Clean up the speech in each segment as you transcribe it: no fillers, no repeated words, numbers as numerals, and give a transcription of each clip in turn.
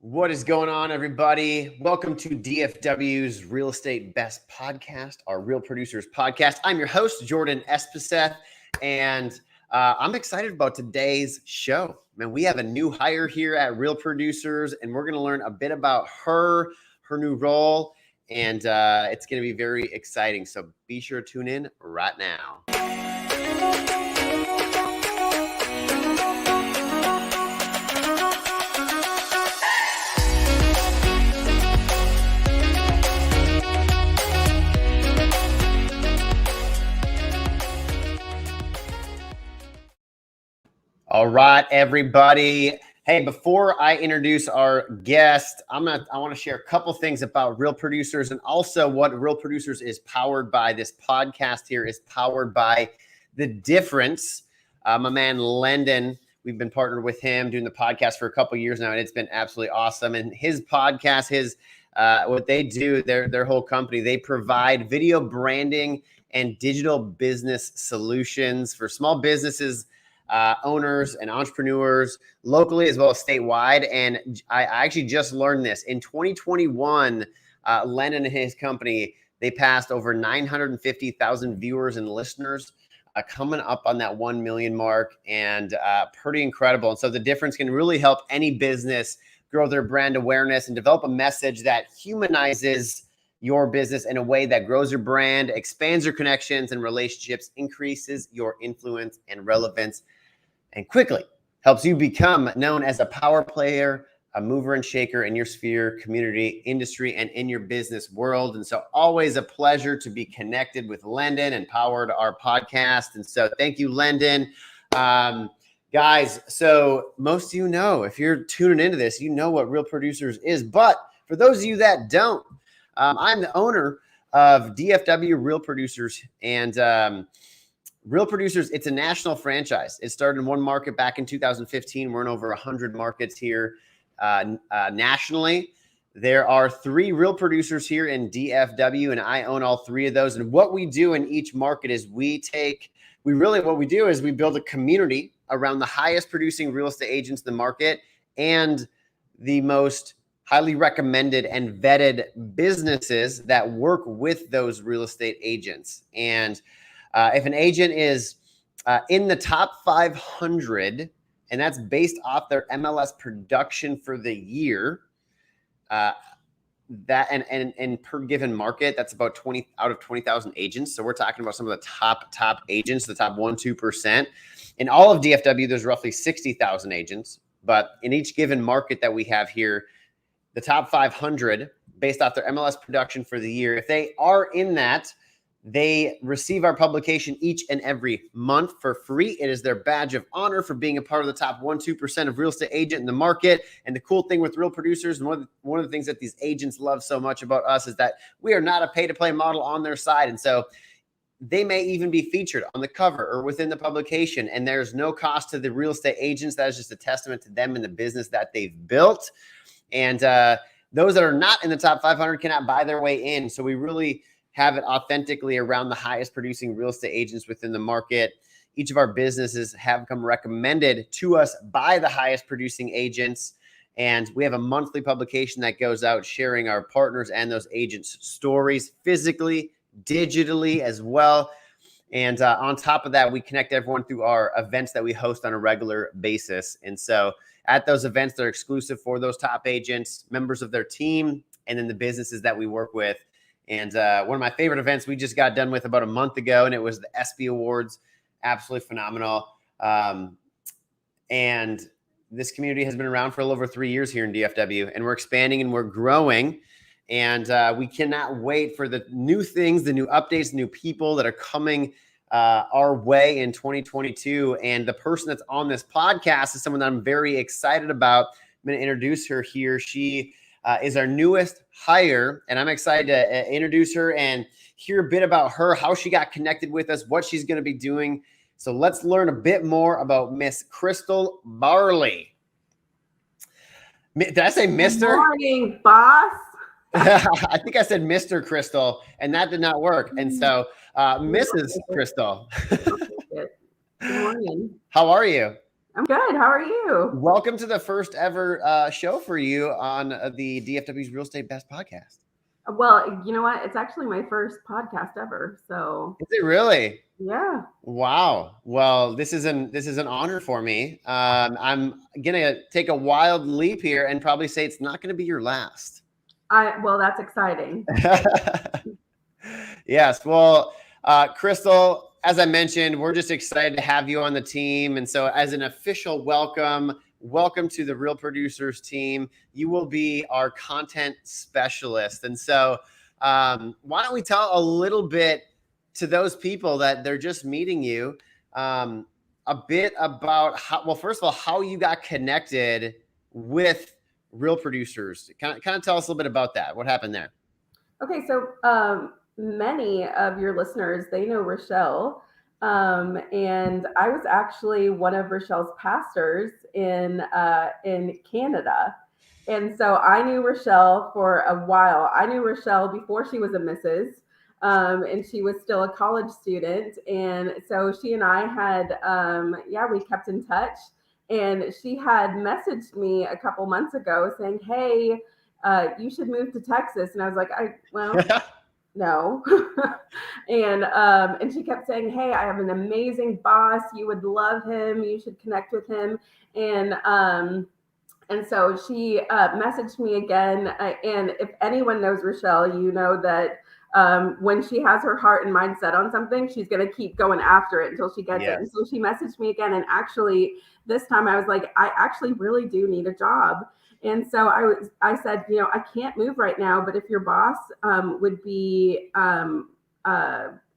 What is going on, everybody? Welcome to DFW's Real Estate Best Podcast, our Real Producers Podcast. I'm your host, Jordan Espeseth, and I'm excited about today's show. Man, we have a new hire here at Real Producers, and we're going to learn a bit about her new role, and it's going to be very exciting. So be sure to tune in right now. All right, everybody. Hey, before I introduce our guest, I want to share a couple things about Real Producers and also what Real Producers is powered by. This podcast here is powered by The Difference. My man, Lendon, we've been partnered with him doing the podcast for a couple years now, and it's been absolutely awesome. And his podcast, what they do, their whole company, they provide video branding and digital business solutions for small businesses, owners and entrepreneurs locally as well as statewide. And I actually just learned this in 2021, Lennon and his company, they passed over 950,000 viewers and listeners, coming up on that 1 million mark, and pretty incredible. And so The Difference can really help any business grow their brand awareness and develop a message that humanizes your business in a way that grows your brand, expands your connections and relationships, increases your influence and relevance, and quickly helps you become known as a power player, a mover and shaker in your sphere, community, industry, and in your business world. And so always a pleasure to be connected with Lendon and powered our podcast. And so thank you, Lendon. Guys, so most of you know, if you're tuning into this, you know what Real Producers is. But for those of you that don't, I'm the owner of DFW Real Producers, and Real Producers, it's a national franchise. It started in one market back in 2015. We're in over 100 markets here nationally. There are 3 Real Producers here in DFW, and I own all 3 of those. And what we do in each market is we build a community around the highest producing real estate agents in the market and the most highly recommended and vetted businesses that work with those real estate agents. And if an agent is in the top 500, and that's based off their MLS production for the year, that and per given market, that's about 20 out of 20,000 agents. So we're talking about some of the top agents, the top 1-2%. In all of DFW, there's roughly 60,000 agents, but in each given market that we have here, the top 500 based off their MLS production for the year, if they are in that, they receive our publication each and every month for free. It is their badge of honor for being a part of the top 1-2% of real estate agent in the market. And the cool thing with Real Producers, and one of the things that these agents love so much about us, is that we are not a pay-to-play model on their side. And so they may even be featured on the cover or within the publication, and there's no cost to the real estate agents. That is just a testament to them and the business that they've built. And those that are not in the top 500 cannot buy their way in. So we really have it authentically around the highest producing real estate agents within the market. Each of our businesses have come recommended to us by the highest producing agents. And we have a monthly publication that goes out sharing our partners and those agents' stories physically, digitally as well. And on top of that, we connect everyone through our events that we host on a regular basis. And so at those events, they're exclusive for those top agents, members of their team, and then the businesses that we work with. And one of my favorite events we just got done with about a month ago, and it was the ESPY Awards. Absolutely phenomenal. And this community has been around for a little over 3 years here in DFW, and we're expanding and we're growing. And we cannot wait for the new things, the new updates, the new people that are coming our way in 2022. And the person that's on this podcast is someone that I'm very excited about. I'm going to introduce her here. She is our newest hire, and I'm excited to introduce her and hear a bit about her, how she got connected with us, what she's going to be doing. So let's learn a bit more about Miss Crystal Barley. Did I say Mr.? Good morning, boss. I think I said Mr. Crystal, and that did not work. And so Mrs. Crystal. Good morning. How are you? I'm good. How are you? Welcome to the first ever show for you on the DFW's Real Estate Best podcast. Well, you know what? It's actually my first podcast ever. So, Is it really? yeah. Wow. Well, this is an honor for me. I'm gonna take a wild leap here and probably say it's not gonna be your last. Well, that's exciting. Yes. Well, Crystal, as I mentioned, we're just excited to have you on the team. And so, as an official welcome to the Real Producers team. You will be our content specialist. And so, why don't we tell a little bit to those people that they're just meeting you, a bit about well, first of all, how you got connected with Real Producers. Kind of tell us a little bit about that. What happened there? Okay, so many of your listeners, they know Rachelle. And I was actually one of Rachelle's pastors in Canada. And so I knew Rachelle for a while. I knew Rachelle before she was a Mrs. And she was still a college student. And so she and I had, we kept in touch. And she had messaged me a couple months ago saying, "Hey, you should move to Texas." And I was like, no. And she kept saying, "Hey, I have an amazing boss. You would love him. You should connect with him." And so she messaged me again. And if anyone knows Rachelle, you know that when she has her heart and mind set on something, she's going to keep going after it until she gets it. And so she messaged me again. And actually, this time I was like, I actually really do need a job. And so I said, I can't move right now, but if your boss would be,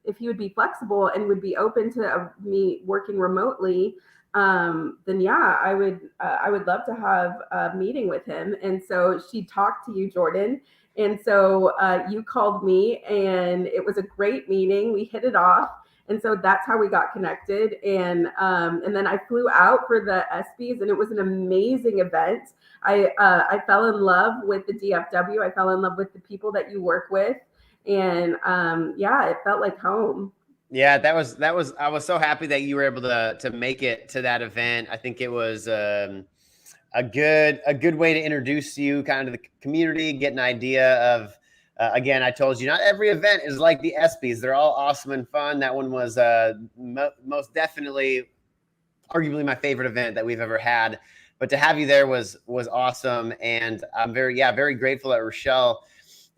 if he would be flexible and would be open to me working remotely, then yeah, I would love to have a meeting with him. And so she talked to you, Jordan. And so you called me, and it was a great meeting. We hit it off. And so that's how we got connected. And then I flew out for the ESPYs, and it was an amazing event. I fell in love with the DFW. I fell in love with the people that you work with. And it felt like home. Yeah, that was. I was so happy that you were able to make it to that event. I think it was a good way to introduce you kind of the community, get an idea of. Again, I told you not every event is like the ESPYs. They're all awesome and fun. That one was most definitely, arguably my favorite event that we've ever had. But to have you there was awesome, and I'm very grateful that Rachelle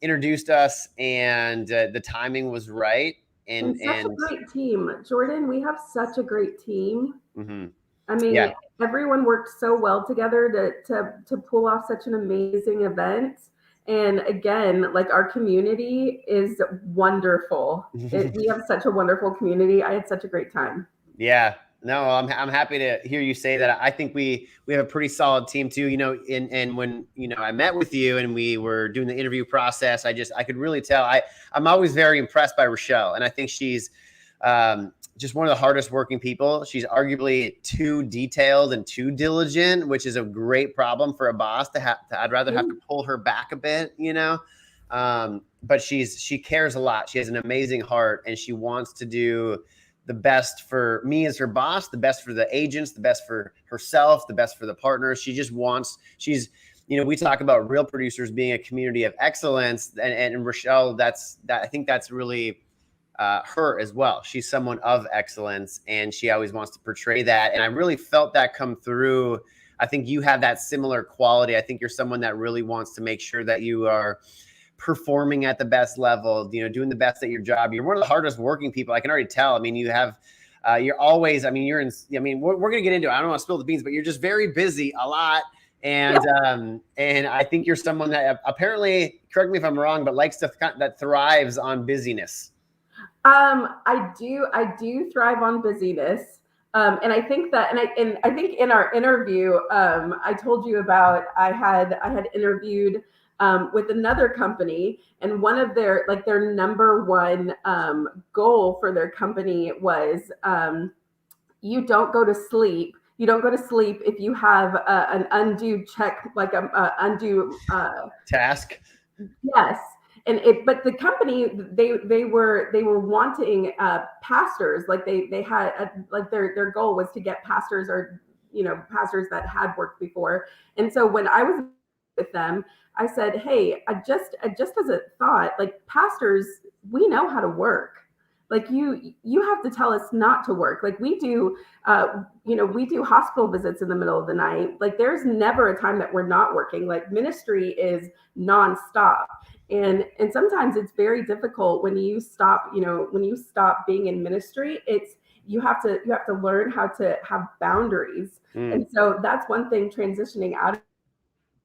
introduced us, and the timing was right. And such a great team, Jordan. We have such a great team. Mm-hmm. I mean, everyone worked so well together to pull off such an amazing event. And again, like, our community is wonderful. We have such a wonderful community. I had such a great time. Yeah. No, I'm happy to hear you say that. I think we have a pretty solid team too. And when I met with you and we were doing the interview process, I could really tell. I'm always very impressed by Rachelle, and I think she's just one of the hardest working people. She's arguably too detailed and too diligent, which is a great problem for a boss to have. I'd rather have to pull her back a bit, But she cares a lot. She has an amazing heart, and she wants to do the best for me as her boss, the best for the agents, the best for herself, the best for the partners. We talk about Real Producers being a community of excellence, and Rachelle, I think that's really her as well. She's someone of excellence, and she always wants to portray that. And I really felt that come through. I think you have that similar quality. I think you're someone that really wants to make sure that you are performing at the best level, doing the best at your job. You're one of the hardest working people. I can already tell. I mean, you're always, we're going to get into it. I don't want to spill the beans, but you're just very busy a lot. And I think you're someone that apparently, correct me if I'm wrong, but that thrives on busyness. I do thrive on busyness. And I think that, and I think in our interview, I told you about, I had interviewed with another company, and one of their number one goal for their company was you don't go to sleep. You don't go to sleep if you have an undue check, like a undue task. Yes. But the company, they were wanting pastors. Like they had like their goal was to get pastors or pastors that had worked before. And so when I was with them, I said, hey, I just as a thought, like, pastors, we know how to work. Like, you have to tell us not to work. Like, we do, we do hospital visits in the middle of the night. Like, there's never a time that we're not working. Like, ministry is nonstop. And sometimes it's very difficult when you stop being in ministry. You have to learn how to have boundaries. And so that's one thing, transitioning out of,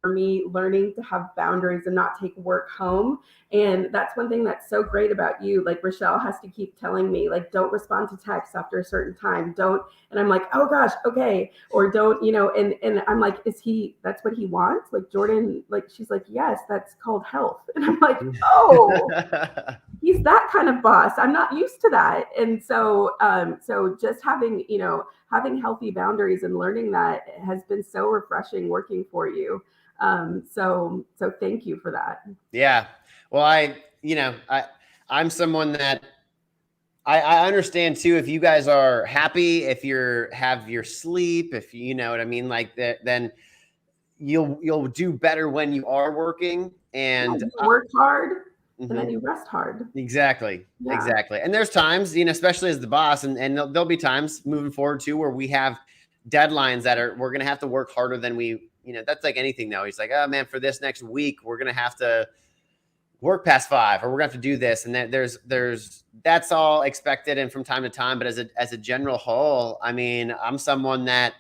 for me, learning to have boundaries and not take work home. And that's one thing that's so great about you. Like, Rachelle has to keep telling me, like, don't respond to texts after a certain time. Don't. And I'm like, oh gosh, okay. Or don't, and I'm like, that's what he wants? Like, Jordan, like, she's like, yes, that's called health. And I'm like, oh, he's that kind of boss. I'm not used to that. And so, so just having healthy boundaries and learning that has been so refreshing working for you. So thank you for that. Yeah. Well, I'm someone that I understand too. If you guys are happy, if have your sleep, if you know what I mean, like that, then you'll do better when you are working, and you work hard and then you rest hard. Exactly. Yeah. Exactly. And there's times, especially as the boss, and there'll be times moving forward too, where we have deadlines that we're going to have to work harder than that's like anything though. He's like, oh man, for this next week, we're going to have to work past 5, or we're going to have to do this. And that's all expected. And from time to time, but as a general whole, I mean, I'm someone that,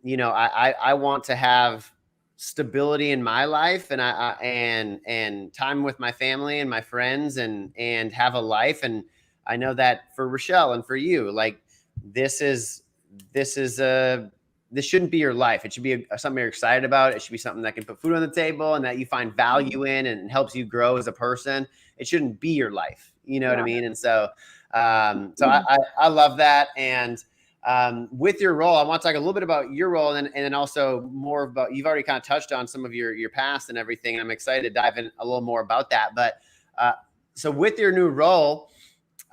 I want to have stability in my life, and and time with my family and my friends, and have a life. And I know that for Rachelle and for you, like, this shouldn't be your life. It should be something you're excited about. It should be something that can put food on the table and that you find value in and helps you grow as a person. It shouldn't be your life. You know what I mean? And so, I love that. And with your role, I want to talk a little bit about your role, and then also more about, you've already kind of touched on some of your past and everything. And I'm excited to dive in a little more about that. But so with your new role,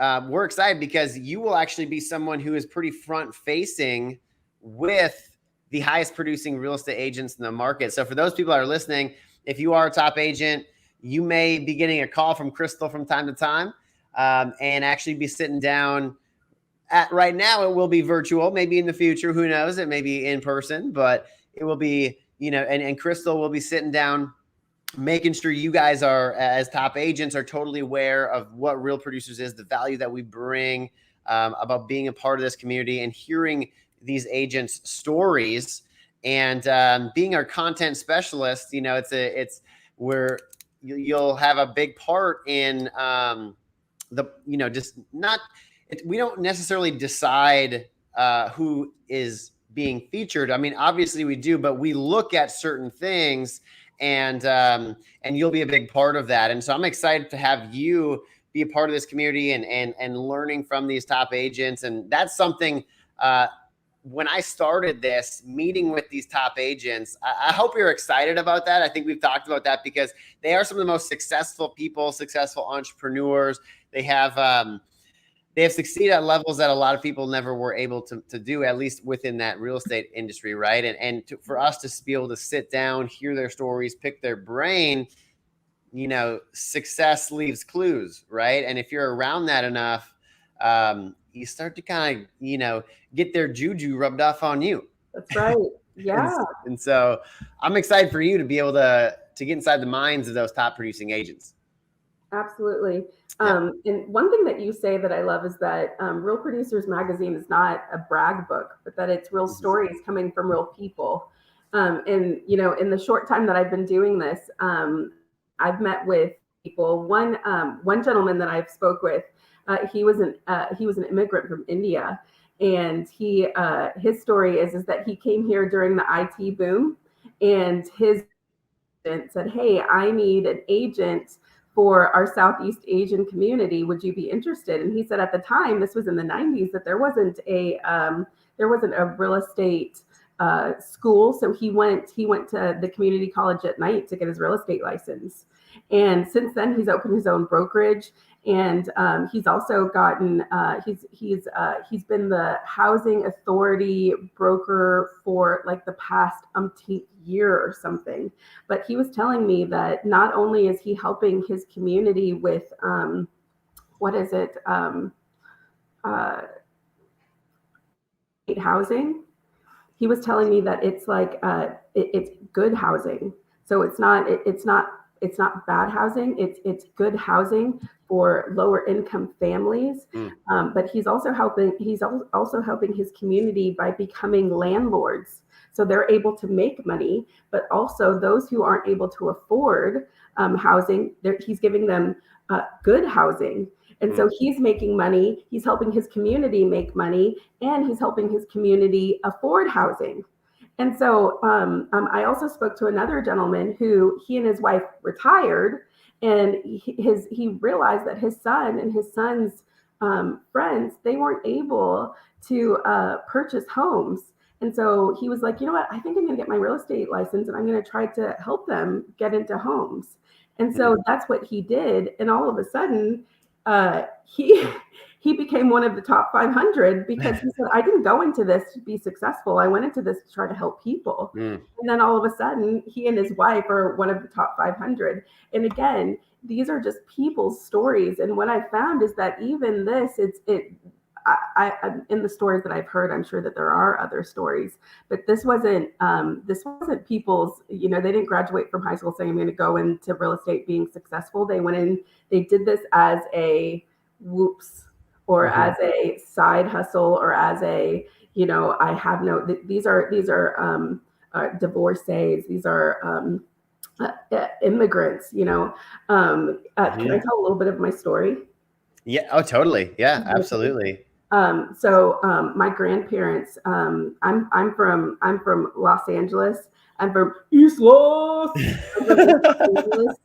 we're excited because you will actually be someone who is pretty front facing with the highest producing real estate agents in the market. So for those people that are listening, if you are a top agent, you may be getting a call from Crystal from time to time, and actually be sitting down right now. It will be virtual, maybe in the future, who knows, it may be in person, but it will be, and Crystal will be sitting down, making sure you guys are, as top agents, are totally aware of what Real Producers is, the value that we bring, about being a part of this community and hearing these agents' stories, and being our content specialist. It's where you'll have a big part in we don't necessarily decide who is being featured. I mean, obviously we do, but we look at certain things, and you'll be a big part of that. And so I'm excited to have you be a part of this community and learning from these top agents. And that's something, when I started this meeting with these top agents, I hope you're excited about that. I think we've talked about that because they are some of the most successful people, successful entrepreneurs. They have succeeded at levels that a lot of people never were able to do, at least within that real estate industry, right? And for us to be able to sit down, hear their stories, pick their brain, success leaves clues, right? And if you're around that enough, you start to kind of, get their juju rubbed off on you. That's right. Yeah. and so I'm excited for you to be able to get inside the minds of those top producing agents. Absolutely. And one thing that you say that I love is that Real Producers Magazine is not a brag book, but that it's real stories coming from real people. And, in the short time that I've been doing this, I've met with people. One gentleman that I've spoke with, he was an immigrant from India, and his story is that he came here during the IT boom, and his agent said, "Hey, I need an agent for our Southeast Asian community. Would you be interested?" And he said at the time, this was in the 90s, that there wasn't a real estate school. So he went to the community college at night to get his real estate license. And since then, he's opened his own brokerage, And he's also gotten he's been the housing authority broker for like the past umpteenth year or something. But he was telling me that not only is he helping his community with what is it housing. He was telling me that it's like it's good housing. So it's not bad housing. It's good housing for lower income families. But he's also helping his community by becoming landlords. So they're able to make money, but also those who aren't able to afford housing, he's giving them good housing. And so he's making money, he's helping his community make money, and he's helping his community afford housing. And so I also spoke to another gentleman who he and his wife retired, and he realized that his son and his son's friends, they weren't able to purchase homes. And so he was like, you know what, I think I'm gonna get my real estate license and I'm gonna try to help them get into homes. And so that's what he did. And all of a sudden, he became one of the top 500 because he said, I didn't go into this to be successful. I went into this to try to help people. And then all of a sudden, he and his wife are one of the top 500. And again, these are just people's stories. And what I found is that even this, I in the stories that I've heard, I'm sure that there are other stories, but this wasn't people's, you know, they didn't graduate from high school saying I'm going to go into real estate being successful. They went in, they did this as a whoops, or as a side hustle, or as a, you know, I have no, these are divorcees, these are immigrants, you know. Can I tell a little bit of my story? Yeah. Oh, totally. Yeah, absolutely. So my grandparents, I'm from Los Angeles. I'm from East Los. Angeles.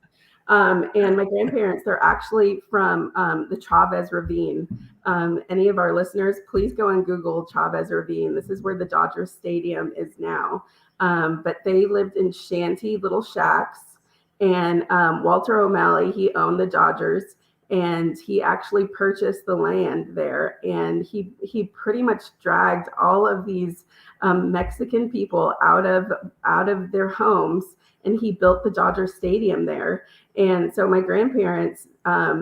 And my grandparents, they're actually from the Chavez Ravine. Any of our listeners, please go and Google Chavez Ravine. This is where the Dodgers Stadium is now. But they lived in shanty little shacks. And Walter O'Malley, he owned the Dodgers. And he actually purchased the land there, and he pretty much dragged all of these Mexican people out of their homes, and he built the Dodger Stadium there. And so my grandparents,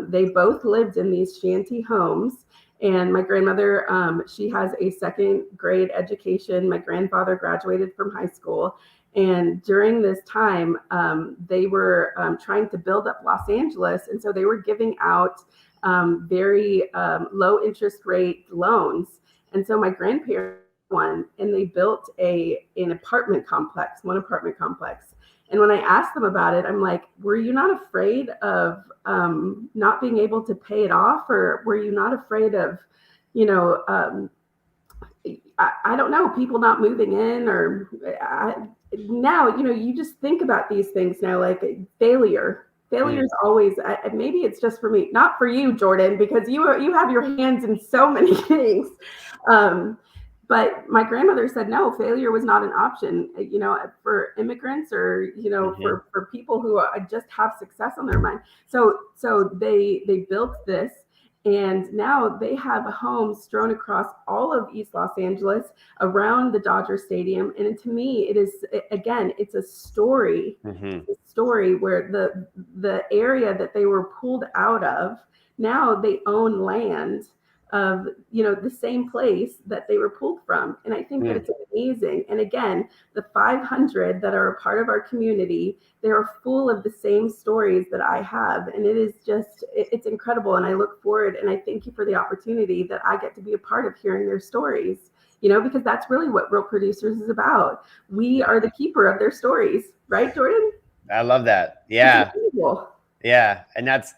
they both lived in these shanty homes. And my grandmother, she has a second grade education. My grandfather graduated from high school. And during this time, they were trying to build up Los Angeles. And so they were giving out very low interest rate loans. And so my grandparents won, and they built one apartment complex. And when I asked them about it, I'm like, were you not afraid of not being able to pay it off? Or were you not afraid of, you know, I don't know, people not moving in? Or now, you know, you just think about these things now, like failure is always, maybe it's just for me, not for you, Jordan, because you have your hands in so many things. But my grandmother said, no, failure was not an option, you know, for immigrants, or, you know, for people who just have success on their mind. So they built this. And now they have homes strewn across all of East Los Angeles, around the Dodger Stadium. And to me, it is, again, it's a story. It's a story where the area that they were pulled out of, now they own land of, you know, the same place that they were pulled from. And I think that it's amazing. And again, the 500 that are a part of our community, they're full of the same stories that I have. And it is just, it's incredible. And I look forward, and I thank you for the opportunity that I get to be a part of hearing their stories, you know, because that's really what Real Producers is about. We are the keeper of their stories, right, Jordan? I love that. Yeah. Yeah. And that's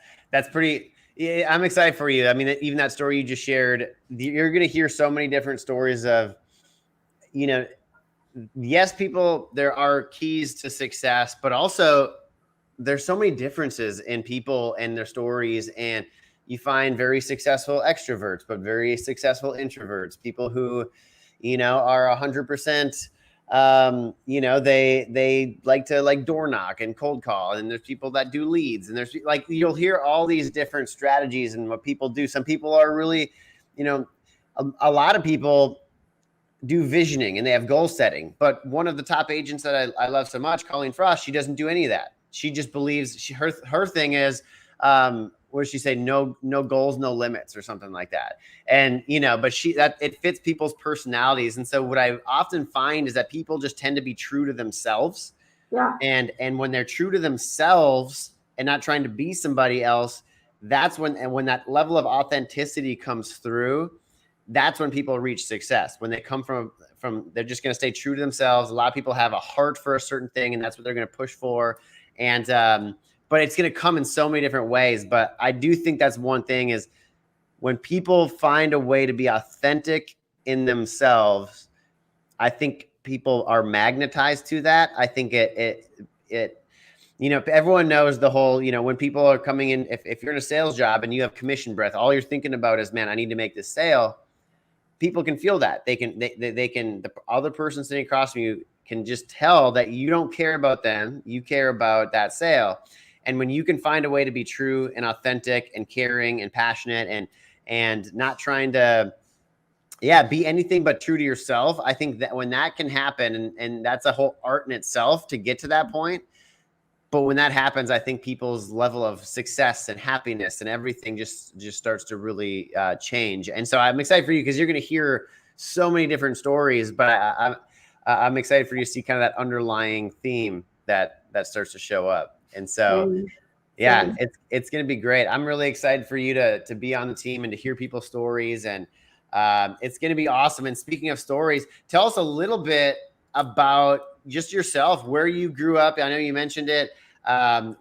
pretty, yeah, I'm excited for you. I mean, even that story you just shared, you're going to hear so many different stories of, you know, yes, people, there are keys to success, but also there's so many differences in people and their stories. And you find very successful extroverts, but very successful introverts, people who, you know, are 100% they like to like door knock and cold call, and there's people that do leads, and there's like, you'll hear all these different strategies and what people do. Some people are really, a lot of people do visioning and they have goal setting. But one of the top agents that I love so much, Colleen Frost, she doesn't do any of that. She just believes her thing is, what does she say? No goals, no limits, or something like that. And, but it fits people's personalities. And so what I often find is that people just tend to be true to themselves. Yeah. And when they're true to themselves and not trying to be somebody else, that's when that level of authenticity comes through. That's when people reach success. When they come from they're just going to stay true to themselves. A lot of people have a heart for a certain thing, and that's what they're going to push for. And, but it's going to come in so many different ways. But I do think that's one thing, is when people find a way to be authentic in themselves, I think people are magnetized to that. I think everyone knows the whole, when people are coming in, if you're in a sales job and you have commission breath, all you're thinking about is, man, I need to make this sale. People can feel that. They can, the other person sitting across from you can just tell that you don't care about them. You care about that sale. And when you can find a way to be true and authentic and caring and passionate and not trying to, be anything but true to yourself, I think that when that can happen, and that's a whole art in itself to get to that point. But when that happens, I think people's level of success and happiness and everything just starts to really change. And so I'm excited for you, because you're going to hear so many different stories, but I'm excited for you to see kind of that underlying theme that starts to show up. And so, it's going to be great. I'm really excited for you to be on the team and to hear people's stories, and it's going to be awesome. And speaking of stories, tell us a little bit about just yourself, where you grew up. I know you mentioned it,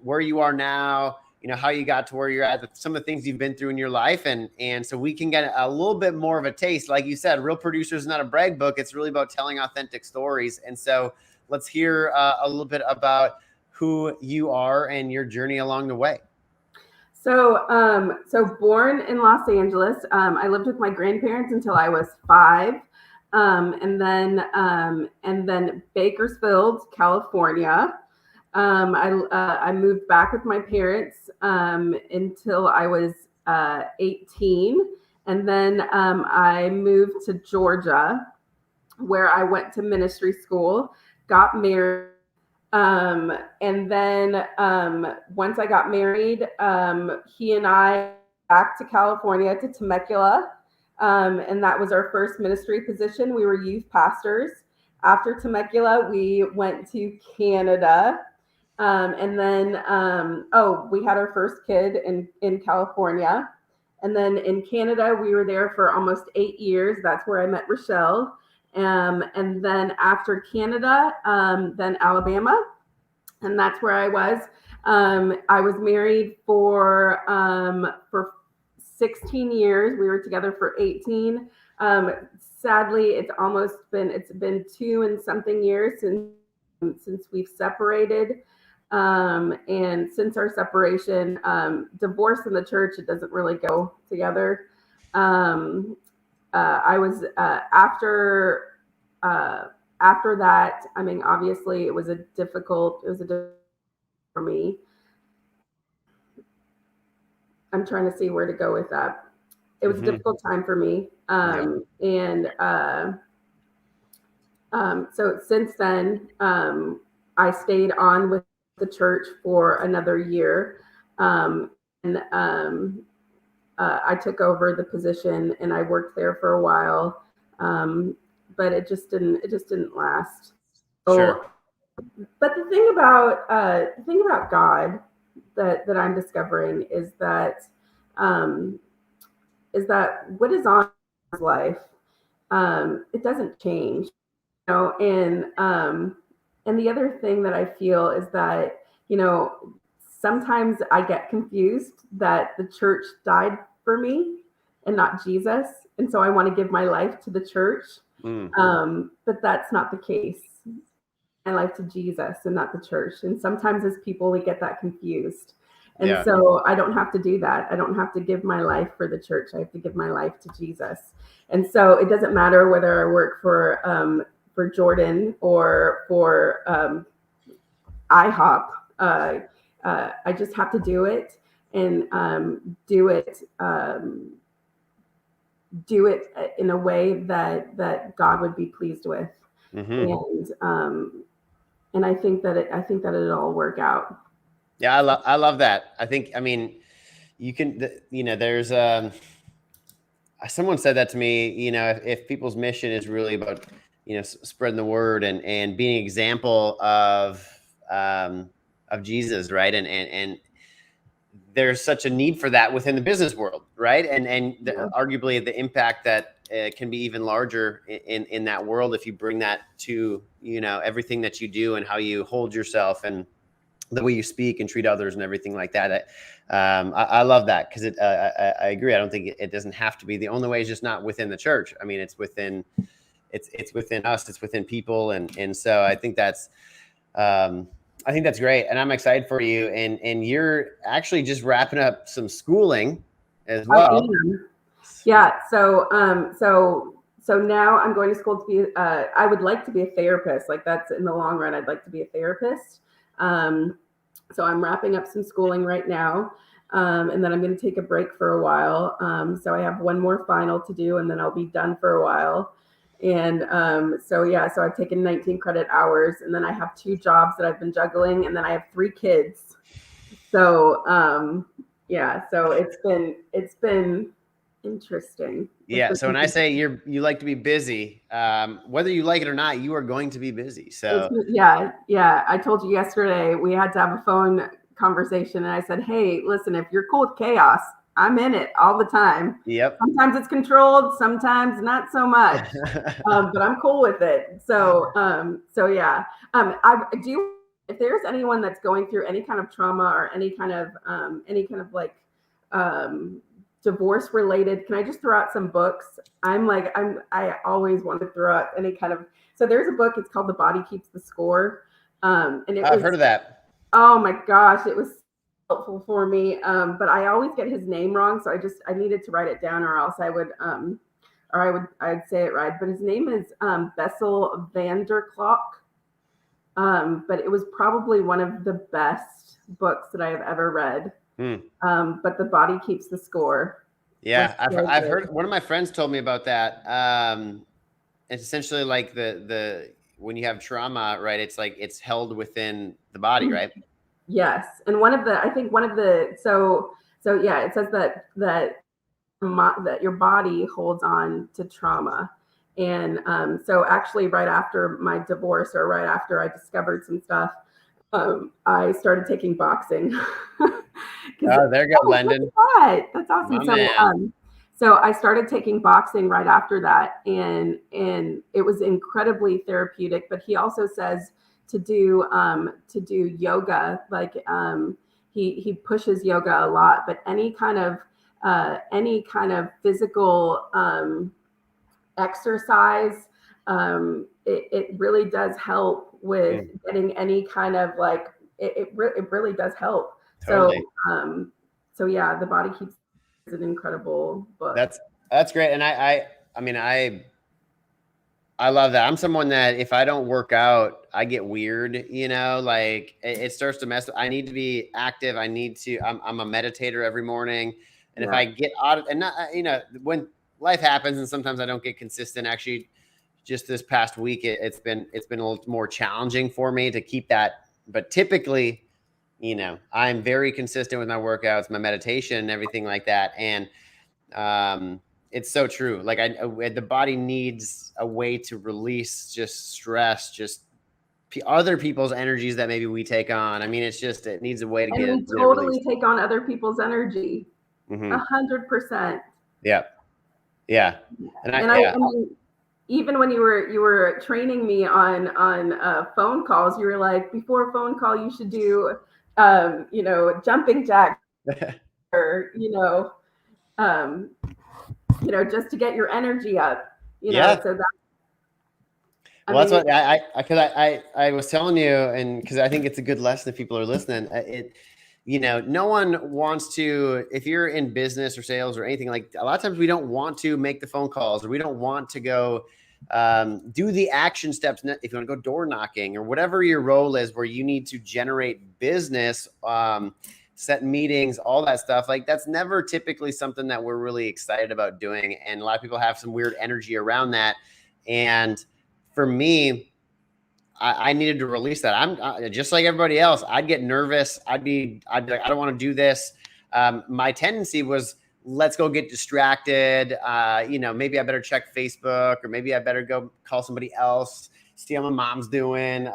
where you are now, how you got to where you're at, some of the things you've been through in your life. And so we can get a little bit more of a taste. Like you said, Real Producers is not a brag book. It's really about telling authentic stories. And so let's hear a little bit about who you are and your journey along the way. So, born in Los Angeles, I lived with my grandparents until I was 5. And then Bakersfield, California. I moved back with my parents until I was 18, and then I moved to Georgia, where I went to ministry school, got married, and then once I got married, he and I back to California, to Temecula. And that was our first ministry position. We were youth pastors. After Temecula, we went to Canada. And then, we had our first kid in California. And then in Canada, we were there for almost 8 years. That's where I met Rachelle. And then after Canada, then Alabama. And that's where I was. I was married for 16 years. We were together for 18. Sadly, it's been 2 and something years since we've separated. And since our separation, divorce and the church, it doesn't really go together. I was after that. I mean, obviously, it was a difficult for me. I'm trying to see where to go with that. It was a difficult time for me. So since then, I stayed on with the church for another year. I took over the position and I worked there for a while. But it just didn't last. Sure. But the thing about God that I'm discovering is that what is on his life, it doesn't change, and the other thing that I feel is that, sometimes I get confused that the church died for me and not Jesus. And so I want to give my life to the church. But that's not the case. My life to Jesus and not the church. And sometimes as people, we get that confused. And so I don't have to do that. I don't have to give my life for the church. I have to give my life to Jesus. And so it doesn't matter whether I work for Jordan or for IHOP. I just have to do it and do it in a way that God would be pleased with. And I think that it'll all work out. Yeah, I love that. I mean, you can, there's someone said that to me, if people's mission is really about, spreading the word and being an example of Jesus, right? And there's such a need for that within the business world, right? And arguably the impact that can be even larger in that world if you bring that to, everything that you do and how you hold yourself and the way you speak and treat others and everything like that. I love that because I agree. I don't think it doesn't have to be. The only way is just not within the church. I mean, it's within us. It's within people, and so I think that's great. And I'm excited for you. And you're actually just wrapping up some schooling as well. Yeah. So now I'm going to school to be. I would like to be a therapist. Like that's in the long run. I'd like to be a therapist. So I'm wrapping up some schooling right now. And then I'm going to take a break for a while. So I have one more final to do, and then I'll be done for a while. And so I've taken 19 credit hours, and then I have 2 jobs that I've been juggling, and then I have 3 kids. So so it's been interesting. Yeah. So when I say you like to be busy, whether you like it or not, you are going to be busy. So yeah. I told you yesterday we had to have a phone conversation, and I said, hey, listen, if you're cool with chaos, I'm in it all the time. Yep. Sometimes it's controlled, sometimes not so much, but I'm cool with it. So yeah. I do. If there's anyone that's going through any kind of trauma or any kind of like divorce related, can I just throw out some books? I always want to throw out any kind of. So there's a book. It's called The Body Keeps the Score. And I've heard of that. Oh my gosh, it was helpful for me. But I always get his name wrong, so I needed to write it down, or else I'd say it right. But his name is Bessel van der Klok. But it was probably one of the best books that I have ever read. But The Body Keeps the Score. Yeah, I've heard. One of my friends told me about that. It's essentially like the when you have trauma, right? It's like it's held within the body, right? Yes, and it says that your body holds on to trauma. And so actually right after my divorce, or right after I discovered some stuff, I started taking boxing. Oh, there you go, Lendon. That's awesome. So I started taking boxing right after that, and it was incredibly therapeutic. But he also says to do yoga, like he pushes yoga a lot, but any kind of physical exercise, it really does help with getting any kind of like it really does help. Totally. So yeah, The Body Keeps is an incredible book. That's great. And I mean, I love that. I'm someone that if I don't work out, I get weird, like it starts to mess. I need to be active. I'm a meditator every morning. And if I get out of, and not, when life happens and sometimes I don't get consistent, actually just this past week, it's been a little more challenging for me to keep that. But typically, I'm very consistent with my workouts, my meditation and everything like that. And, it's so true. Like the body needs a way to release just stress, just other people's energies that maybe we take on. I mean, it needs a way to we totally take on other people's energy. 100%. Yeah. Yeah. And I mean, even when you were training me on phone calls, you were like, before a phone call, you should do, jumping jack or, just to get your energy up, so that. That's what I was telling you, and because I think it's a good lesson if people are listening. No one wants to, if you're in business or sales or anything, like a lot of times we don't want to make the phone calls, or we don't want to go do the action steps. If you want to go door knocking or whatever your role is, where you need to generate business, set meetings, all that stuff, like that's never typically something that we're really excited about doing. And a lot of people have some weird energy around that. And for me, I needed to release that. I'm just like everybody else. I'd get nervous. I'd be like, I don't want to do this. My tendency was, let's go get distracted. Maybe I better check Facebook, or maybe I better go call somebody else, see how my mom's doing.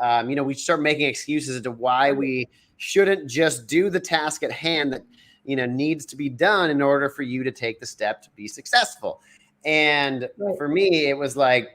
We start making excuses as to why we shouldn't just do the task at hand that, needs to be done in order for you to take the step to be successful. And for me, it was like,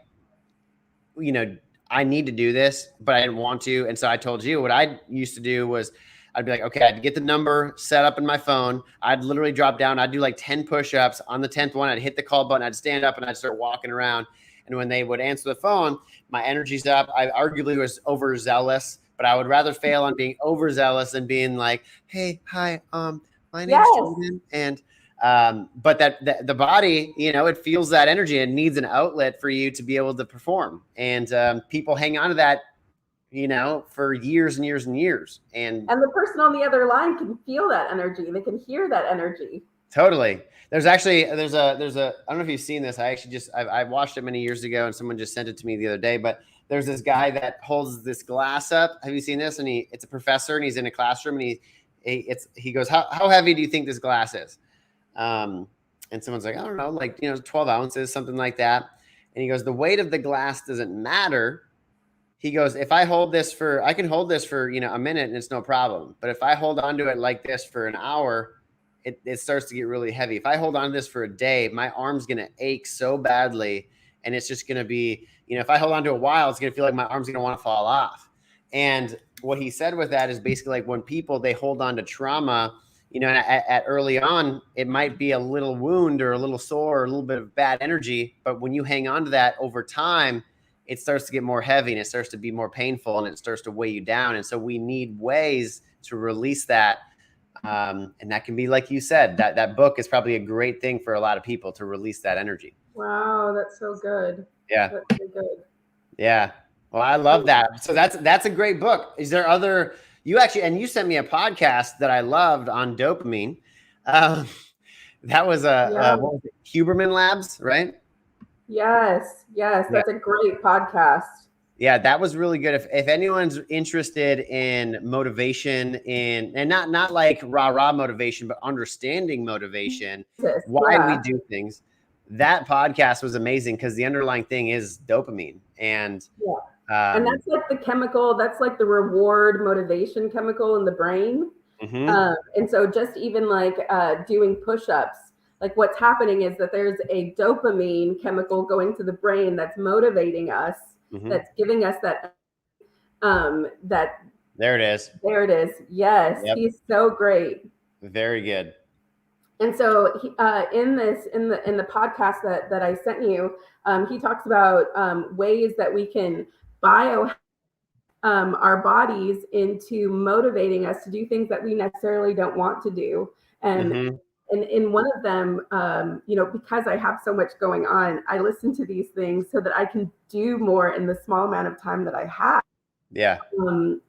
I need to do this, but I didn't want to. And so I told you what I used to do was I'd be like, okay, I'd get the number set up in my phone. I'd literally drop down. I'd do like 10 push-ups. On the 10th one, I'd hit the call button. I'd stand up and I'd start walking around. And when they would answer the phone, my energy's up. I arguably was overzealous, but I would rather fail on being overzealous than being like, hey, hi, my name's Jordan. And but the body, it feels that energy and needs an outlet for you to be able to perform. And people hang on to that, for years and years and years. And the person on the other line can feel that energy. They can hear that energy. Totally. There's a, I don't know if you've seen this. I watched it many years ago and someone just sent it to me the other day, but there's this guy that holds this glass up. Have you seen this? And it's a professor and he's in a classroom and he goes, how heavy do you think this glass is? And someone's like, I don't know, like, 12 ounces, something like that. And he goes, the weight of the glass doesn't matter. He goes, if I can hold this for, a minute and it's no problem. But if I hold on to it like this for an hour, it starts to get really heavy. If I hold on to this for a day, my arm's going to ache so badly. And it's just going to be, if I hold on to it a while, it's going to feel like my arm's going to want to fall off. And what he said with that is basically like when they hold on to trauma, at early on, it might be a little wound or a little sore or a little bit of bad energy. But when you hang on to that over time, it starts to get more heavy and it starts to be more painful and it starts to weigh you down. And so we need ways to release that. And that can be, like you said, that book is probably a great thing for a lot of people to release that energy. Wow, that's so good. Yeah. That's so good. Yeah. Well, I love that. So that's a great book. Is there other, you sent me a podcast that I loved on dopamine. That was what was it? Huberman Labs, right? Yes. That's a great podcast. Yeah, that was really good. If anyone's interested in motivation and not like rah motivation, but understanding motivation, why we do things, that podcast was amazing because the underlying thing is dopamine. And and that's like the chemical, that's like the reward motivation chemical in the brain. Mm-hmm. And so just even like doing push-ups, like what's happening is that there's a dopamine chemical going to the brain that's motivating us. Mm-hmm. That's giving us that there it is. Yes. Yep. He's so great. Very good. And so in the podcast that I sent you, he talks about ways that we can our bodies into motivating us to do things that we necessarily don't want to do. And mm-hmm. And in one of them, because I have so much going on, I listen to these things so that I can do more in the small amount of time that I have. Yeah.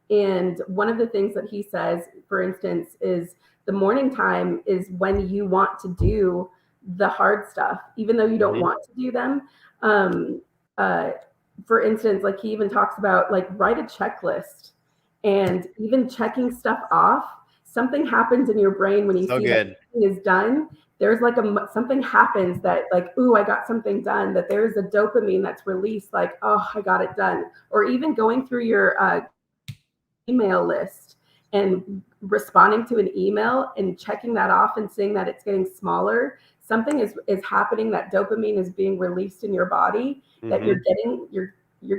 And one of the things that he says, for instance, is the morning time is when you want to do the hard stuff, even though you don't mm-hmm. want to do them. For instance, like he even talks about like write a checklist and even checking stuff off. Something happens in your brain when you see that something is done. There's like something happens that like, ooh, I got something done, that there's a dopamine that's released, like, oh, I got it done. Or even going through your email list and responding to an email and checking that off and seeing that it's getting smaller. Something is happening, that dopamine is being released in your body, mm-hmm. that you're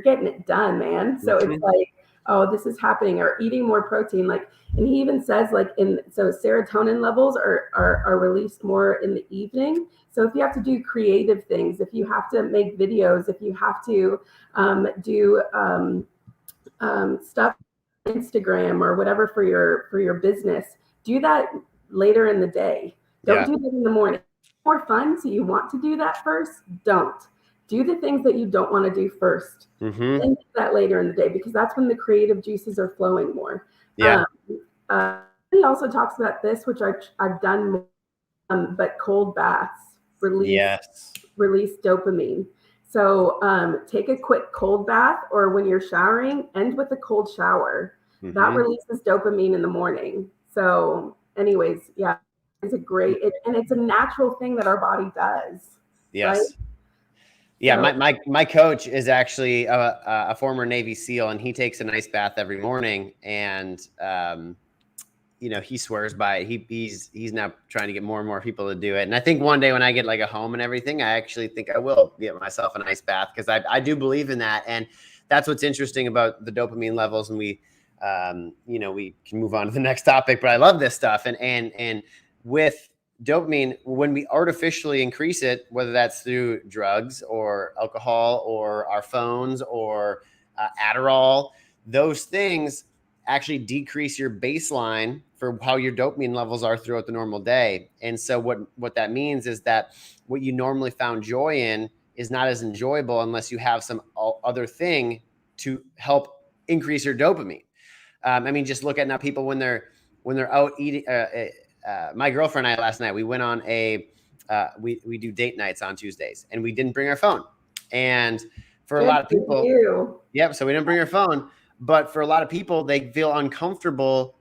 getting it done, man. So mm-hmm. it's like, oh, this is happening. Or eating more protein, like, and he even says like so serotonin levels are released more in the evening. So if you have to do creative things, if you have to make videos, if you have to do stuff on Instagram or whatever for your business, do that later in the day. Don't do that in the morning. More fun, so you want to do that first? Don't. do the things that you don't want to do first. Mm-hmm. And do that later in the day, because that's when the creative juices are flowing more. Yeah. He also talks about this, which I've done more, but cold baths release dopamine. So take a quick cold bath, or when you're showering, end with a cold shower. Mm-hmm. That releases dopamine in the morning. So anyways, yeah, it's and it's a natural thing that our body does. Yes. Right? Yeah, my coach is actually a former Navy SEAL, and he takes an ice bath every morning, and he swears by it. He's now trying to get more and more people to do it. And I think one day when I get like a home and everything, I actually think I will get myself an ice bath, because I do believe in that. And that's what's interesting about the dopamine levels. And we can move on to the next topic, but I love this stuff. And with dopamine, when we artificially increase it, whether that's through drugs or alcohol or our phones or Adderall, those things actually decrease your baseline for how your dopamine levels are throughout the normal day. And so what that means is that what you normally found joy in is not as enjoyable unless you have some other thing to help increase your dopamine. Just look at now people when they're out eating. My girlfriend and I last night, we went on we do date nights on Tuesdays, and we didn't bring our phone. And for a lot of people, so we didn't bring our phone. But for a lot of people, they feel uncomfortable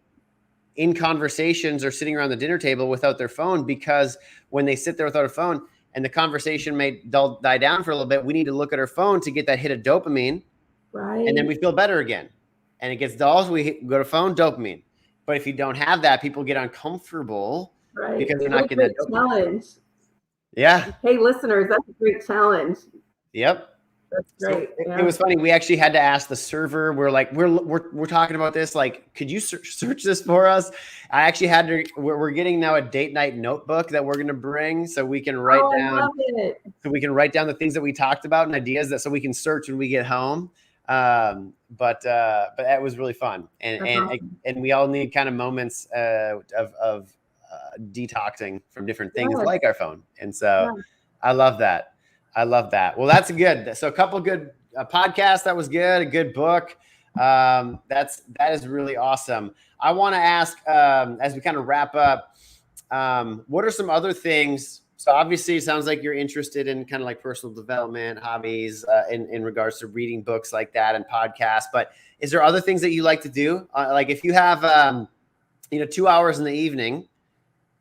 in conversations or sitting around the dinner table without their phone, because when they sit there without a phone and the conversation may die down for a little bit, we need to look at our phone to get that hit of dopamine. Right. And then we feel better again. And it gets dull, so we go to phone, dopamine. But if you don't have that, people get uncomfortable, right, because they're not getting that dopamine. Challenge. Yeah. Hey, listeners, that's a great challenge. Yep. That's great. So it was funny. We actually had to ask the server. We're like, we're talking about this. Like, could you search this for us? I actually had to. We're getting now a date night notebook that we're going to bring, so we can write down. I love it. So we can write down the things that we talked about and ideas so we can search when we get home. But that was really fun, and we all need kind of moments of detoxing from different things like our phone. And so I love that. Well, that's good. So a couple good podcasts. That was good. A good book. That is really awesome. I want to ask, as we kind of wrap up, what are some other things? So obviously it sounds like you're interested in kind of like personal development, hobbies, in regards to reading books like that and podcasts, but is there other things that you like to do? Like if you have, 2 hours in the evening,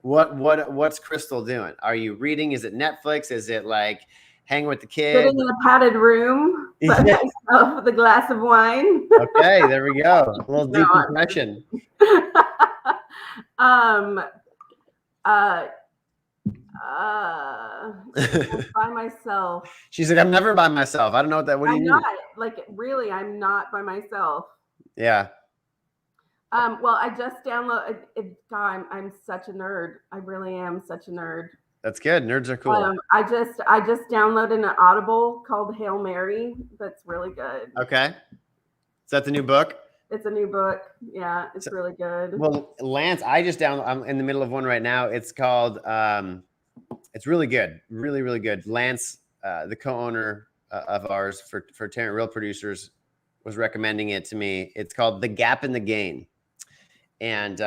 what's Crystal doing? Are you reading? Is it Netflix? Is it like hanging with the kids? Sitting in a padded room by myself with a glass of wine. Okay, there we go. A little decompression. By myself. She's like, I'm never by myself. I don't know what that. What do you mean? I'm not by myself. Yeah. Well, I just downloaded. God, I'm such a nerd. I really am such a nerd. That's good. Nerds are cool. I just downloaded an Audible called Hail Mary. That's really good. Okay. Is that the new book? It's a new book. Yeah, it's really good. Well, Lance, I just downloaded. I'm in the middle of one right now. It's called. It's really good. Really, really good. Lance, the co-owner of ours for Tarrant Real Producers, was recommending it to me. It's called The Gap in the Gain. And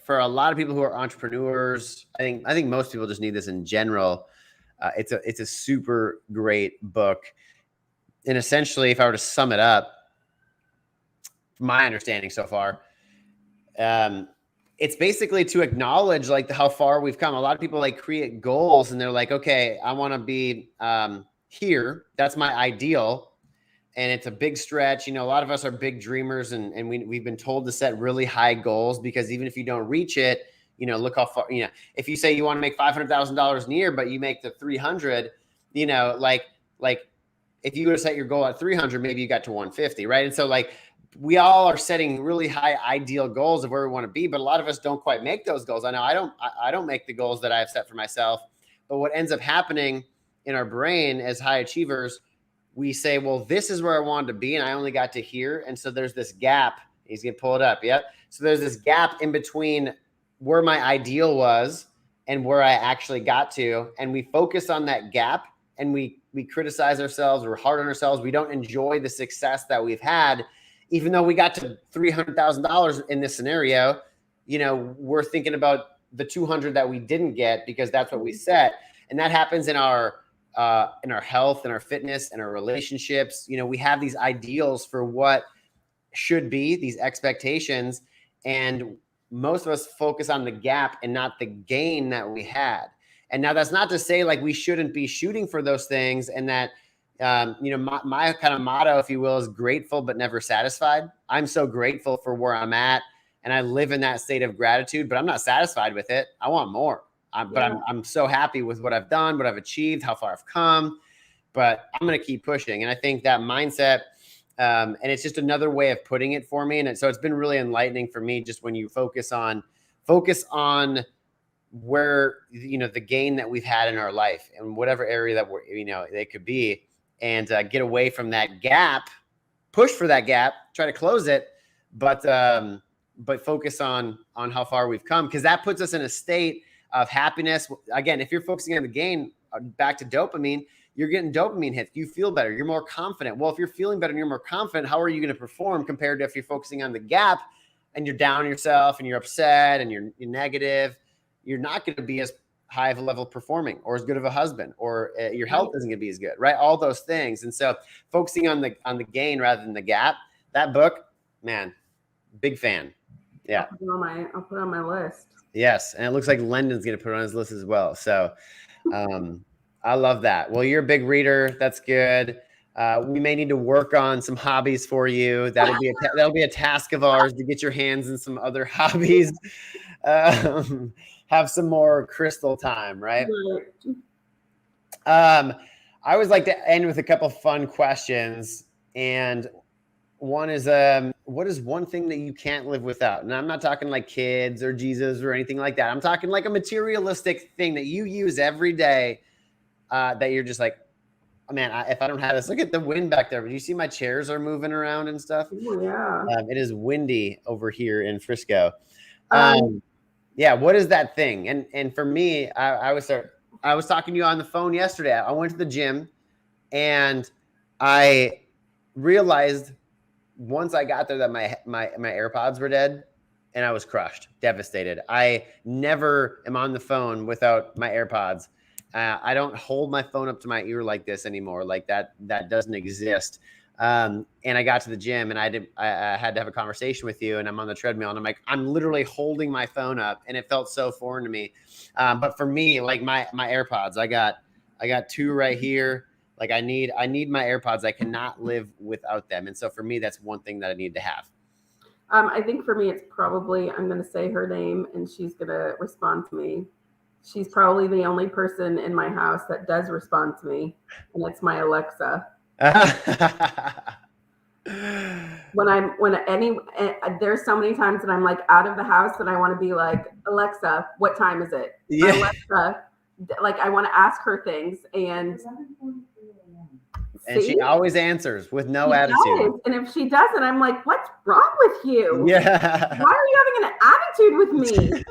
for a lot of people who are entrepreneurs, I think most people just need this in general. It's a super great book. And essentially, if I were to sum it up, from my understanding so far, it's basically to acknowledge like how far we've come. A lot of people like create goals and they're like, okay, I want to be here. That's my ideal. And it's a big stretch. A lot of us are big dreamers, and we've been told to set really high goals, because even if you don't reach it, look how far, if you say you want to make $500,000 a year, but you make the 300, like if you were to set your goal at 300, maybe you got to 150, right? And so like, we all are setting really high ideal goals of where we want to be, but a lot of us don't quite make those goals. I know I don't make the goals that I've set for myself, but what ends up happening in our brain as high achievers, we say, well, this is where I wanted to be, and I only got to here. And so there's this gap. He's going to pull it up. Yep. So there's this gap in between where my ideal was and where I actually got to. And we focus on that gap and we criticize ourselves, we're hard on ourselves, we don't enjoy the success that we've had, even though we got to $300,000 in this scenario, you know, we're thinking about the 200 that we didn't get because that's what we set. And that happens in our health and our fitness and our relationships. You know, we have these ideals for what should be, these expectations, and most of us focus on the gap and not the gain that we had. And now that's not to say like we shouldn't be shooting for those things, and that you know, my kind of motto, if you will, is grateful but never satisfied. I'm so grateful for where I'm at, and I live in that state of gratitude, but I'm not satisfied with it. I want more. But I'm so happy with what I've done, what I've achieved, how far I've come, but I'm going to keep pushing. And I think that mindset, and it's just another way of putting it for me. And so it's been really enlightening for me, just when you focus on where, you know, the gain that we've had in our life and whatever area that we're, you know, they could be, and get away from that gap, push for that gap, try to close it, but focus on how far we've come, because that puts us in a state of happiness. Again, if you're focusing on the gain, back to dopamine, you're getting dopamine hits. You feel better. You're more confident. Well, if you're feeling better and you're more confident, how are you going to perform compared to if you're focusing on the gap and you're down on yourself and you're upset and you're negative? You're not going to be as high of a level performing, or as good of a husband, or your health isn't going to be as good, right? All those things. And so focusing on the gain rather than the gap, that book, man, big fan. Yeah. I'll put it on my list. Yes. And it looks like Lendon's going to put it on his list as well. So I love that. Well, you're a big reader. That's good. We may need to work on some hobbies for you. That'll be a task of ours, to get your hands in some other hobbies. Have some more crystal time, right? I always like to end with a couple fun questions. And one is, what is one thing that you can't live without? And I'm not talking like kids or Jesus or anything like that. I'm talking like a materialistic thing that you use every day, that you're just like, oh man, if I don't have this, look at the wind back there. But you see my chairs are moving around and stuff. Oh, yeah. It is windy over here in Frisco. Yeah. What is that thing? And for me, I was talking to you on the phone yesterday. I went to the gym, and I realized once I got there that my AirPods were dead, and I was crushed, devastated. I never am on the phone without my AirPods. I don't hold my phone up to my ear like this anymore. Like that doesn't exist. And I got to the gym, and I had to have a conversation with you, and I'm on the treadmill, and I'm literally holding my phone up, and it felt so foreign to me. But for me, like my AirPods, I got two right here. Like I need my AirPods. I cannot live without them. And so for me, that's one thing that I need to have. I think for me, it's probably, I'm going to say her name, and she's going to respond to me. She's probably the only person in my house that does respond to me, and it's my Alexa. There's so many times that I'm like out of the house and I want to be like, Alexa, what time is it? Yeah. Alexa, like I want to ask her things, and she always answers with no attitude. Does. And if she doesn't, I'm like, what's wrong with you? Yeah. Why are you having an attitude with me?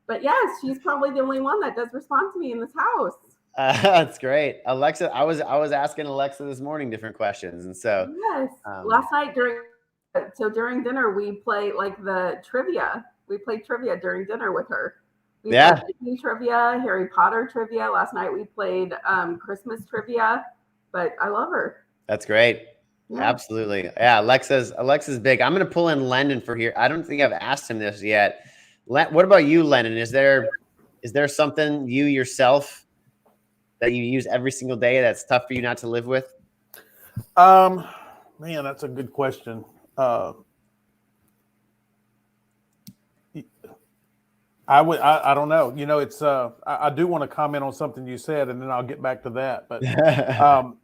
But yes, she's probably the only one that does respond to me in this house. That's great. Alexa, I was asking Alexa this morning different questions. And so yes, last night during dinner, we played like the trivia. We played trivia during dinner with her. We played Disney trivia, Harry Potter trivia. Last night we played Christmas trivia, but I love her. That's great. Yeah. Absolutely. Yeah. Alexa's big. I'm going to pull in Lendon for here. I don't think I've asked him this yet. What about you, Lendon? Is there something you yourself that you use every single day that's tough for you not to live with? Man, that's a good question. I don't know. You know, it's I do want to comment on something you said, and then I'll get back to that. But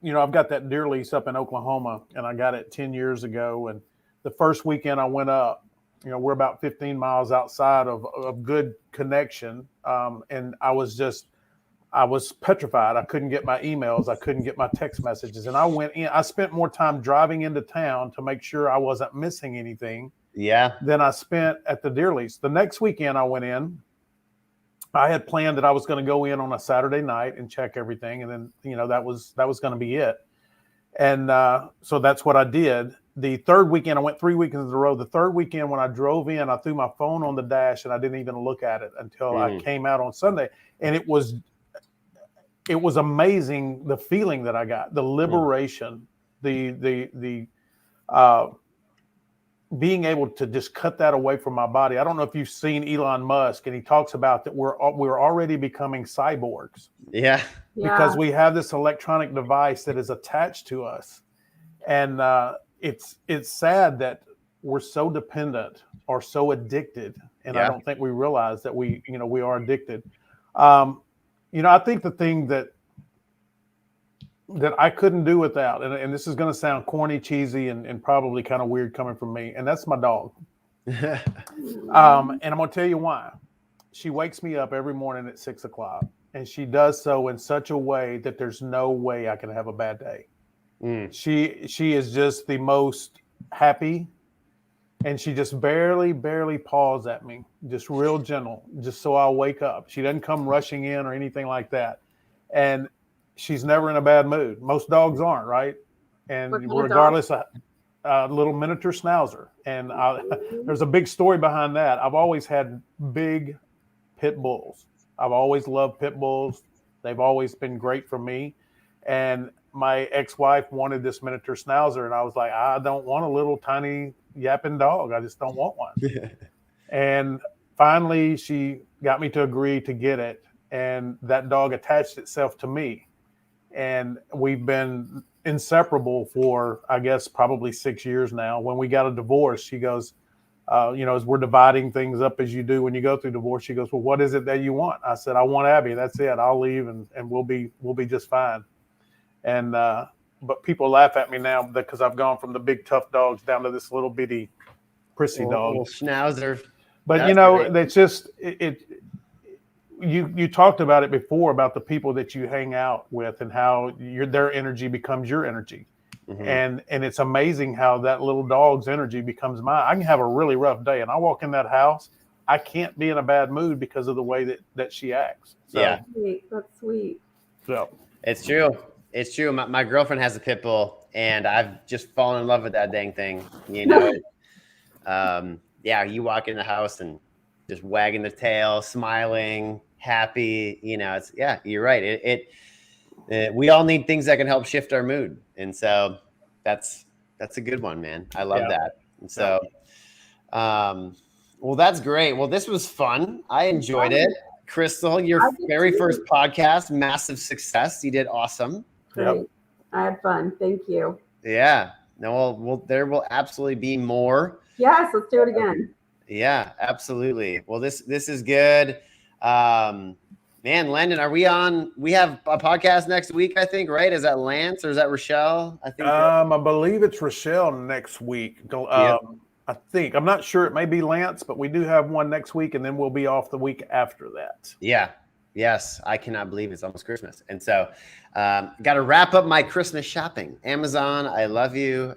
you know, I've got that deer lease up in Oklahoma, and I got it 10 years ago. And the first weekend I went up, you know, we're about 15 miles outside of good connection, and I was petrified. I couldn't get my emails. I couldn't get my text messages. And I went in. I spent more time driving into town to make sure I wasn't missing anything. Yeah. Than I spent at the deer lease. The next weekend I went in, I had planned that I was going to go in on a Saturday night and check everything. And then, that was going to be it. And so that's what I did. The third weekend, I went 3 weekends in a row. The third weekend, when I drove in, I threw my phone on the dash and I didn't even look at it until I came out on Sunday. And it was amazing, the feeling that I got, the liberation, the being able to just cut that away from my body. I don't know if you've seen Elon Musk, and he talks about that we're already becoming cyborgs. Yeah. Because we have this electronic device that is attached to us. And it's sad that we're so dependent or so addicted. And I don't think we realize that we are addicted. I think the thing that I couldn't do without, and this is going to sound corny, cheesy, and probably kind of weird coming from me, and that's my dog. And I'm going to tell you why. She wakes me up every morning at 6 o'clock, and she does so in such a way that there's no way I can have a bad day. She is just the most happy, and she just barely paws at me, just real gentle, just so I'll wake up. She doesn't come rushing in or anything like that. And she's never in a bad mood. Most dogs aren't, right? And regardless, a little miniature schnauzer. And there's a big story behind that. I've always had big pit bulls. I've always loved pit bulls. They've always been great for me. And my ex-wife wanted this miniature schnauzer, and I was like, I don't want a little tiny yapping dog. I just don't want one. And finally, she got me to agree to get it, and that dog attached itself to me. And we've been inseparable for, I guess, probably 6 years now. When we got a divorce, she goes, as we're dividing things up as you do when you go through divorce, she goes, well, what is it that you want? I said, I want Abby. That's it. I'll leave and we'll be just fine. And but people laugh at me now because I've gone from the big tough dogs down to this little bitty prissy dog. Little schnauzer. But That's that's just it. You talked about it before about the people that you hang out with and how their energy becomes your energy. And it's amazing how that little dog's energy becomes mine. I can have a really rough day and I walk in that house, I can't be in a bad mood because of the way that she acts. So, That's sweet. So it's true. It's true. My girlfriend has a pit bull, and I've just fallen in love with that dang thing. You walk in the house and just wagging the tail, smiling, happy. You're right. We all need things that can help shift our mood, and so that's a good one, man. I love that. And so, well, that's great. Well, this was fun. I enjoyed it. Crystal, your very first podcast, massive success. You did awesome. Great. I had fun. Thank you. Yeah. No, there will absolutely be more. Yes, let's do it again. Yeah, absolutely. Well, this is good. Man, Landon, are we on? We have a podcast next week, I think, right? Is that Lance or is that Rachelle? I think. I believe it's Rachelle next week. I think. I'm not sure. It may be Lance, but we do have one next week, and then we'll be off the week after that. Yeah. Yes. I cannot believe it's almost Christmas. And so got to wrap up my Christmas shopping. Amazon, I love you.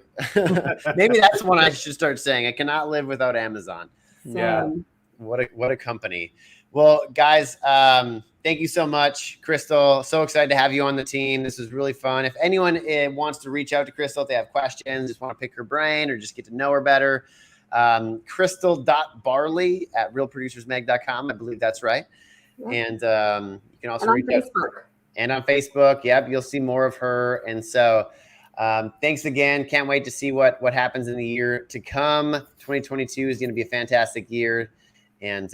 Maybe that's one I should start saying. I cannot live without Amazon. Yeah. What a company. Well, guys, thank you so much, Crystal. So excited to have you on the team. This is really fun. If anyone wants to reach out to Crystal, if they have questions, just want to pick her brain or just get to know her better, crystal.barley@realproducersmag.com. I believe that's right. Yeah. And you can also reach out and on Facebook. Yep, you'll see more of her. And so thanks again. Can't wait to see what happens in the year to come. 2022 is going to be a fantastic year. And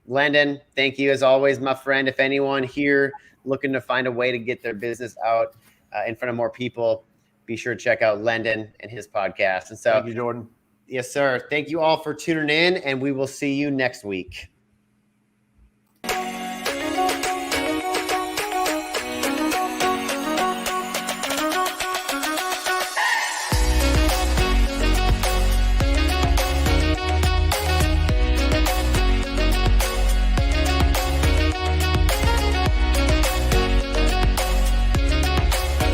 Landon, thank you as always, my friend. If anyone here looking to find a way to get their business out in front of more people, be sure to check out Landon and his podcast. And so, thank you, Jordan. Yes, sir. Thank you all for tuning in, and we will see you next week.